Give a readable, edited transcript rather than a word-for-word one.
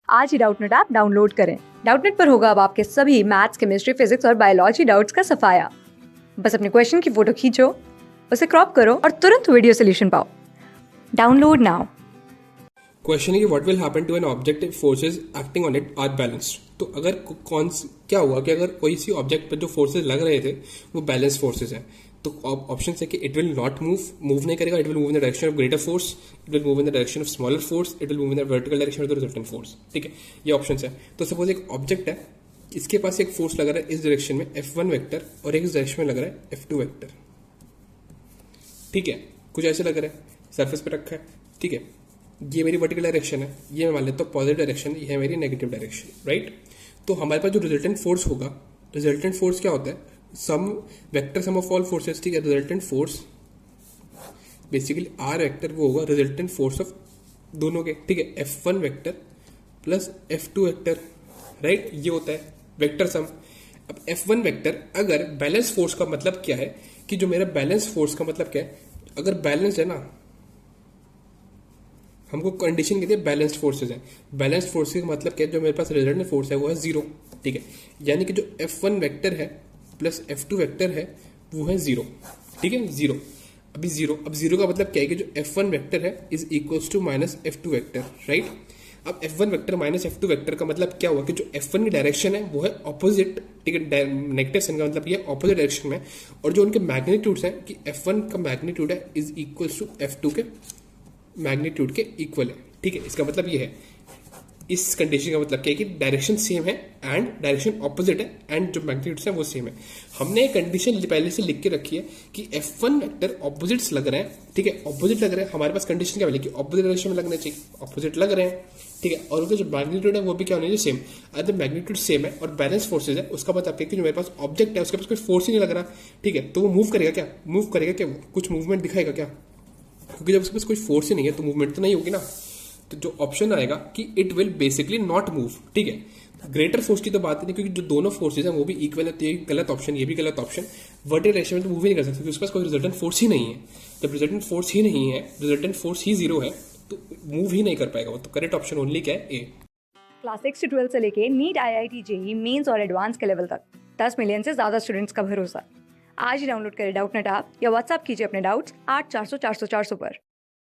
आज ही Doubtnut app download करें। Doubtnut पर होगा अब आपके सभी मैथ्स, केमिस्ट्री, फिजिक्स और बायोलॉजी डाउट्स का सफाया। बस अपने क्वेश्चन की फोटो खींचो, उसे क्रॉप करो और तुरंत वीडियो सोल्यूशन पाओ। Download now. क्वेश्चन है कि what will happen to an object if forces acting on it are balanced. तो अगर क्या हुआ कि अगर कोई सी ऑब्जेक्ट पर जो फोर्सेस लग रहे थे वो बैलेंस फोर्सेस हैं, तो ऑप्शन है कि इट विल नॉट मूव नहीं करेगा, it will move in the direction of greater force, it will move in the direction of smaller force, it will move in the vertical direction of the resultant force. ठीक है, ये option है। तो suppose एक object है, इसके पास एक force लग रहा है इस डायरेक्शन में F1 वेक्टर और एक इस डायरेक्शन में लग रहा है F2 वेक्टर। ठीक है, कुछ ऐसे लग रहा है, सरफेस पे रखा है। ठीक है, ये मेरी वर्टिकल डायरेक्शन है, ये मैं मान लेता हूँ पॉजिटिव डायरेक्शन, ये है मेरी नेगेटिव डायरेक्शन, राइट। तो हमारे पास जो रिजल्टेंट फोर्स होगा, रिजल्टेंट फोर्स क्या होता है? Sum vector sum of all forces. ठीक है, resultant force basically R vector वो होगा रिजल्टेंट फोर्स ऑफ दोनों के। ठीक है, F1 vector plus F2 vector, right, ये होता है वेक्टर सम। अब F1 वेक्टर अगर बैलेंस फोर्स का मतलब क्या है कि जो मेरा बैलेंस फोर्स का मतलब क्या है, अगर बैलेंस है ना, हमको कंडीशन कहती है बैलेंस्ड फोर्सेज है। बैलेंस्ड फोर्सेज का मतलब क्या है? जो मेरे पास रिजल्टेंट फोर्स है वो है 0। ठीक है, यानी कि जो F1 वेक्टर है प्लस F2 वेक्टर है वो है 0। ठीक है, 0। अभी 0, अब 0 का मतलब क्या है कि जो F1 वेक्टर है is equals to minus F2 vector, right. अब F1 vector minus F2 vector का मतलब क्या हुआ कि जो F1 की डायरेक्शन है वो है ऑपोजिट। ठीक है, नेगेटिव साइन का मतलब ये ऑपोजिट डायरेक्शन में, और जो उनके मैग्नीट्यूड्स हैं कि F1 का मैग्नीट्यूड है इज इक्वल्स टू F2 के मैग्नीट्यूड के इक्वल है। ठीक है, इसका मतलब ये है, इस कंडीशन का मतलब क्या है कि डायरेक्शन सेम है एंड डायरेक्शन ऑपोजिट है एंड जो मैग्नीट्यूड्स है वो सेम है। हमने एक कंडीशन पहले से लिख के रखी है कि F1 वेक्टर ऑपोजिट्स लग रहे हैं। ठीक है, ऑपोजिट लग रहे हैं, हमारे पास कंडीशन क्या मिली कि ऑपोजिट डायरेक्शन में लगने चाहिए, ऑपोजिट लग रहे हैं। ठीक है, और उनका जो मैग्नीट्यूड है वो भी क्या होना चाहिए? सेम। अगर मैग्नीट्यूड सेम है और बैलेंस फोर्सेज है, उसका मतलब है कि जो मेरे पास ऑब्जेक्ट है उसके पास कोई फोर्स ही नहीं लग रहा। ठीक है, तो वो मूव करेगा क्या? मूव करेगा क्या? कुछ मूवमेंट दिखाएगा क्या? क्योंकि जब उसके पास कोई फोर्स ही नहीं है तो मूवमेंट तो नहीं होगी ना। तो जो ऑप्शन आएगा कि it will basically not move. ठीक है, ग्रेटर फोर्स की तो बात नहीं, क्योंकि जो दोनों फोर्सेज हैं वो भी इक्वल है, तो ये गलत ऑप्शन, ये भी गलत ऑप्शन। वर्टिकल डायरेक्शन में तो मूव ही नहीं कर सकते क्योंकि उसके पास कोई रिजल्टेंट फोर्स ही नहीं है। जब रिजल्टेंट फोर्स ही नहीं है, रिजल्टेंट फोर्स ही 0 है, तो मूव ही नहीं कर पाएगा वो। तो करेक्ट ऑप्शन ओनली क्या है? ए। क्लास 6 से 12 से लेके नीट, IIT, जेईई मेंस और एडवांस के लेवल तक 10 मिलियन से ज्यादा स्टूडेंट्स का भरोसा। आज ही डाउनलोड करें डाउटनेट ऐप या व्हाट्सएप कीजिए अपने डाउट्स 8400 400 400 पर।